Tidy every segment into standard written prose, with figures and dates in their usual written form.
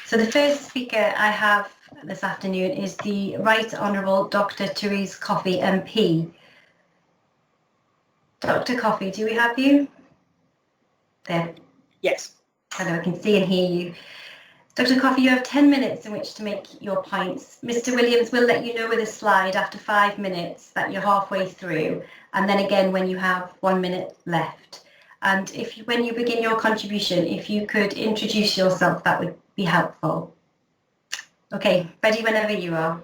So the first speaker I have this afternoon is the Right Honourable Dr. Therese Coffey MP. Dr. Coffey, do we have you? There. Yes. Hello, I can see and hear you. Dr. Coffey, you have 10 minutes in which to make your points. Mr. Williams will let you know with a slide after 5 minutes that you're halfway through, and then again when you have 1 minute left. And when you begin your contribution, if you could introduce yourself, that would be helpful. Okay, ready whenever you are.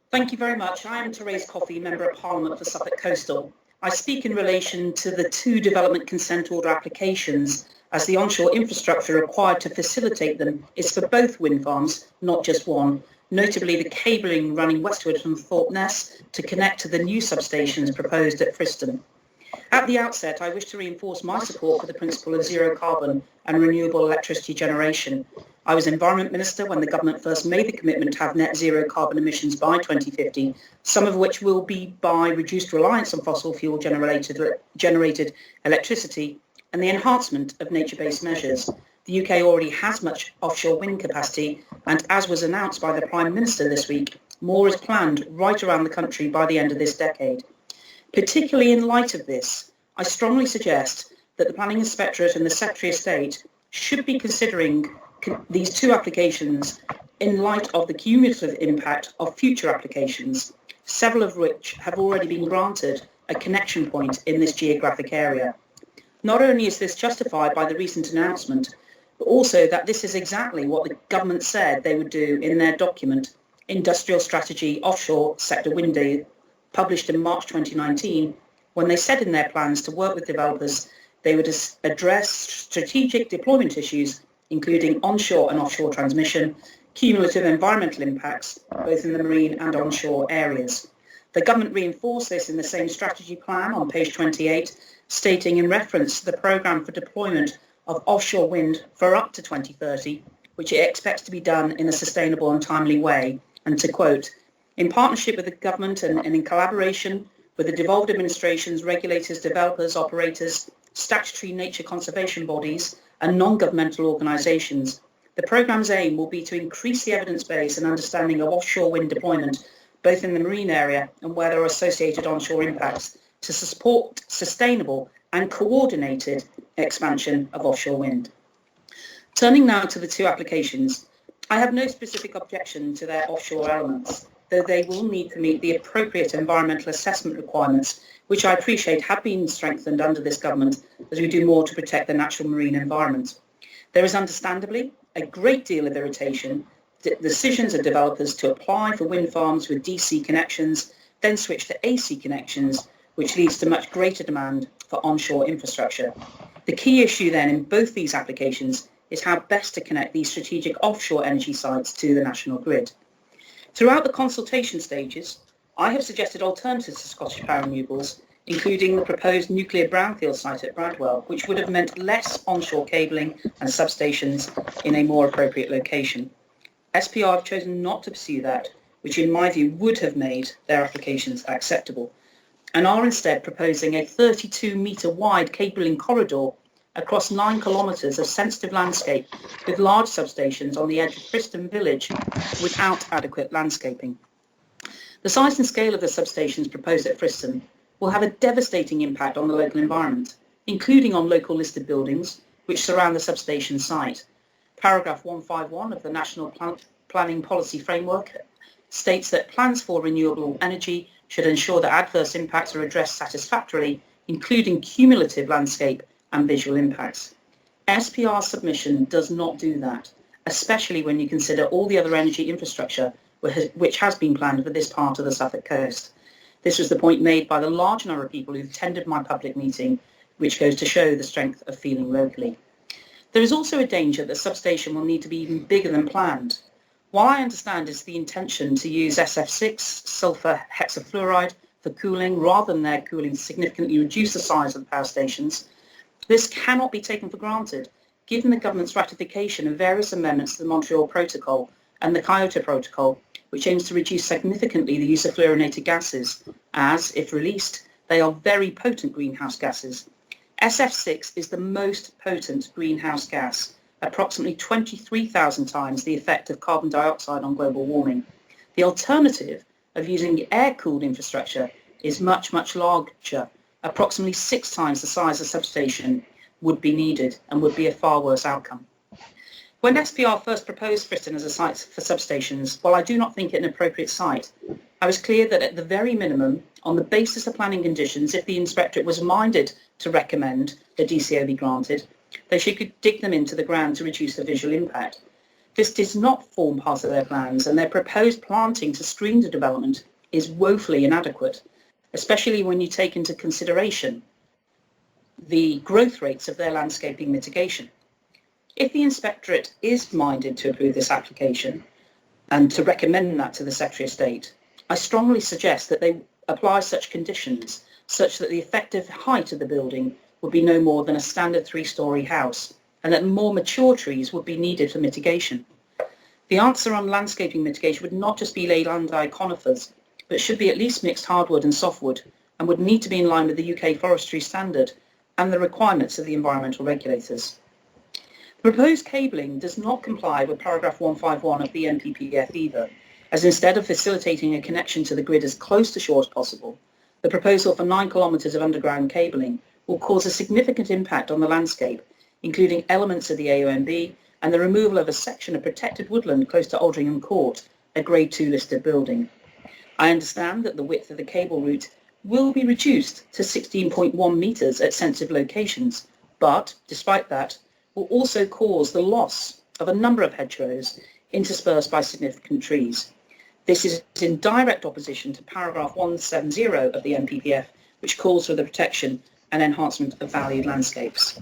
Thank you very much. I am Therese Coffey, Member of Parliament for Suffolk Coastal. I speak in relation to the 2 development consent order applications, as the onshore infrastructure required to facilitate them is for both wind farms, not just one, notably the cabling running westward from Thorpeness to connect to the new substations proposed at Friston. At the outset, I wish to reinforce my support for the principle of zero carbon and renewable electricity generation. I was Environment Minister when the government first made the commitment to have net zero carbon emissions by 2050, some of which will be by reduced reliance on fossil fuel generated electricity and the enhancement of nature-based measures. The UK already has much offshore wind capacity, and as was announced by the Prime Minister this week, more is planned right around the country by the end of this decade. Particularly in light of this, I strongly suggest that the Planning Inspectorate and the Secretary of State should be considering these 2 applications in light of the cumulative impact of future applications, several of which have already been granted a connection point in this geographic area. Not only is this justified by the recent announcement, but also that this is exactly what the government said they would do in their document, Industrial Strategy Offshore Sector Wind, published in March 2019, when they said in their plans to work with developers, they would address strategic deployment issues, including onshore and offshore transmission, cumulative environmental impacts, both in the marine and onshore areas. The government reinforced this in the same strategy plan on page 28, stating in reference to the programme for deployment of offshore wind for up to 2030, which it expects to be done in a sustainable and timely way, and to quote, in partnership with the government and in collaboration with the devolved administrations, regulators, developers, operators, statutory nature conservation bodies and non-governmental organisations, the programme's aim will be to increase the evidence base and understanding of offshore wind deployment, both in the marine area and where there are associated onshore impacts, to support sustainable and coordinated expansion of offshore wind. Turning now to the 2 applications, I have no specific objection to their offshore elements, though they will need to meet the appropriate environmental assessment requirements, which I appreciate have been strengthened under this government as we do more to protect the natural marine environment. There is understandably a great deal of irritation at decisions of developers to apply for wind farms with DC connections, then switch to AC connections, which leads to much greater demand for onshore infrastructure. The key issue then in both these applications is how best to connect these strategic offshore energy sites to the national grid. Throughout the consultation stages, I have suggested alternatives to Scottish Power Renewables, including the proposed nuclear brownfield site at Bradwell, which would have meant less onshore cabling and substations in a more appropriate location. SPR have chosen not to pursue that, which in my view would have made their applications acceptable, and are instead proposing a 32-metre wide cabling corridor across 9 kilometres of sensitive landscape with large substations on the edge of Friston village without adequate landscaping. The size and scale of the substations proposed at Friston will have a devastating impact on the local environment, including on local listed buildings which surround the substation site. Paragraph 151 of the National Planning Policy Framework states that plans for renewable energy should ensure that adverse impacts are addressed satisfactorily, including cumulative landscape and visual impacts. SPR's submission does not do that, especially when you consider all the other energy infrastructure which has been planned for this part of the Suffolk coast. This was the point made by the large number of people who attended my public meeting, which goes to show the strength of feeling locally. There is also a danger that the substation will need to be even bigger than planned. While I understand it's the intention to use SF6, sulfur hexafluoride, for cooling rather than their cooling to significantly reduce the size of the power stations, this cannot be taken for granted, given the government's ratification of various amendments to the Montreal Protocol and the Kyoto Protocol, which aims to reduce significantly the use of fluorinated gases, as, if released, they are very potent greenhouse gases. SF6 is the most potent greenhouse gas, approximately 23,000 times the effect of carbon dioxide on global warming. The alternative of using air-cooled infrastructure is much, much larger. Approximately 6 times the size of substation would be needed and would be a far worse outcome. When SPR first proposed Friston as a site for substations, while I do not think it an appropriate site, I was clear that at the very minimum, on the basis of planning conditions, if the Inspectorate was minded to recommend the DCO be granted, they should dig them into the ground to reduce the visual impact. This does not form part of their plans, and their proposed planting to screen the development is woefully inadequate, especially when you take into consideration the growth rates of their landscaping mitigation. If the Inspectorate is minded to approve this application and to recommend that to the Secretary of State, I strongly suggest that they apply such conditions such that the effective height of the building would be no more than a standard 3-storey house, and that more mature trees would be needed for mitigation. The answer on landscaping mitigation would not just be Leylandii conifers, but should be at least mixed hardwood and softwood, and would need to be in line with the UK forestry standard and the requirements of the environmental regulators. The proposed cabling does not comply with paragraph 151 of the NPPF either, as instead of facilitating a connection to the grid as close to shore as possible, the proposal for 9 kilometres of underground cabling will cause a significant impact on the landscape, including elements of the AONB and the removal of a section of protected woodland close to Aldringham Court, a Grade 2 listed building. I understand that the width of the cable route will be reduced to 16.1 metres at sensitive locations, but, despite that, will also cause the loss of a number of hedgerows interspersed by significant trees. This is in direct opposition to paragraph 170 of the NPPF, which calls for the protection and enhancement of valued landscapes.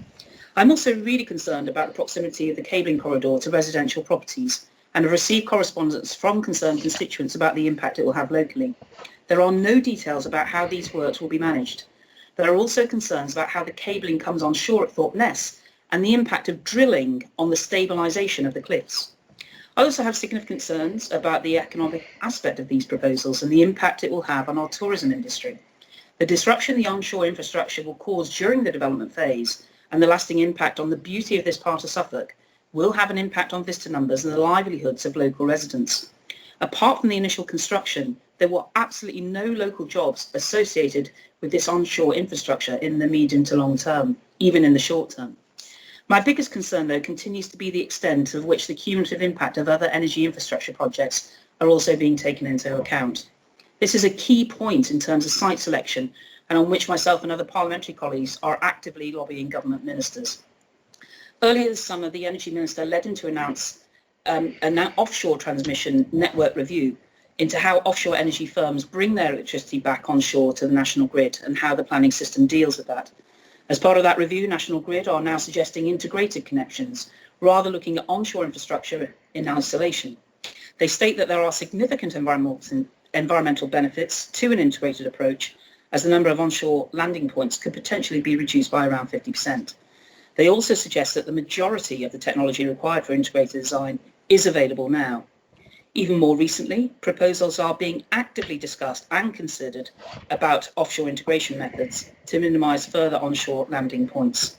I'm also really concerned about the proximity of the cabling corridor to residential properties and have received correspondence from concerned constituents about the impact it will have locally. There are no details about how these works will be managed. There are also concerns about how the cabling comes on shore at Thorpeness and the impact of drilling on the stabilisation of the cliffs. I also have significant concerns about the economic aspect of these proposals and the impact it will have on our tourism industry. The disruption the onshore infrastructure will cause during the development phase and the lasting impact on the beauty of this part of Suffolk will have an impact on visitor numbers and the livelihoods of local residents. Apart from the initial construction, there were absolutely no local jobs associated with this onshore infrastructure in the medium to long term, even in the short term. My biggest concern, though, continues to be the extent of which the cumulative impact of other energy infrastructure projects are also being taken into account. This is a key point in terms of site selection and on which myself and other parliamentary colleagues are actively lobbying government ministers. Earlier this summer, the Energy Minister led him to announce an offshore transmission network review into how offshore energy firms bring their electricity back onshore to the national grid and how the planning system deals with that. As part of that review, National Grid are now suggesting integrated connections, rather looking at onshore infrastructure in isolation. They state that there are significant environmental benefits to an integrated approach, as the number of onshore landing points could potentially be reduced by around 50%. They also suggest that the majority of the technology required for integrated design is available now. Even more recently, proposals are being actively discussed and considered about offshore integration methods to minimise further onshore landing points.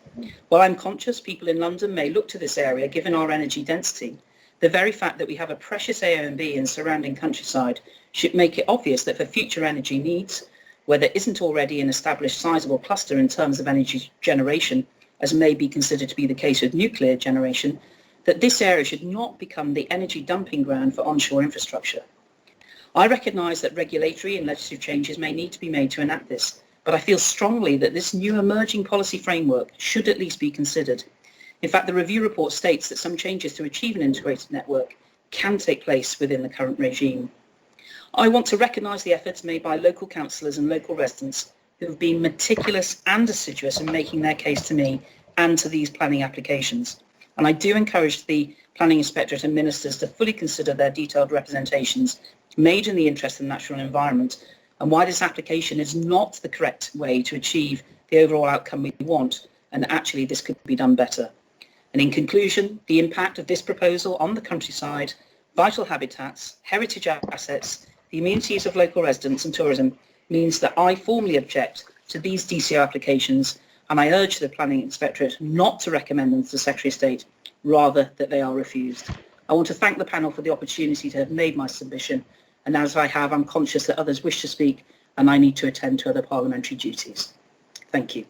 While I'm conscious people in London may look to this area given our energy density, the very fact that we have a precious AONB in surrounding countryside should make it obvious that for future energy needs, where there isn't already an established sizable cluster in terms of energy generation, as may be considered to be the case with nuclear generation, that this area should not become the energy dumping ground for onshore infrastructure. I recognise that regulatory and legislative changes may need to be made to enact this, but I feel strongly that this new emerging policy framework should at least be considered. In fact, the review report states that some changes to achieve an integrated network can take place within the current regime. I want to recognise the efforts made by local councillors and local residents who have been meticulous and assiduous in making their case to me and to these planning applications. And I do encourage the Planning Inspectorate and ministers to fully consider their detailed representations made in the interest of the natural environment and why this application is not the correct way to achieve the overall outcome we want, and actually this could be done better. And in conclusion, the impact of this proposal on the countryside, vital habitats, heritage assets, the amenities of local residents and tourism means that I formally object to these DCO applications, and I urge the Planning Inspectorate not to recommend them to the Secretary of State, rather that they are refused. I want to thank the panel for the opportunity to have made my submission, and as I have, I'm conscious that others wish to speak and I need to attend to other parliamentary duties. Thank you.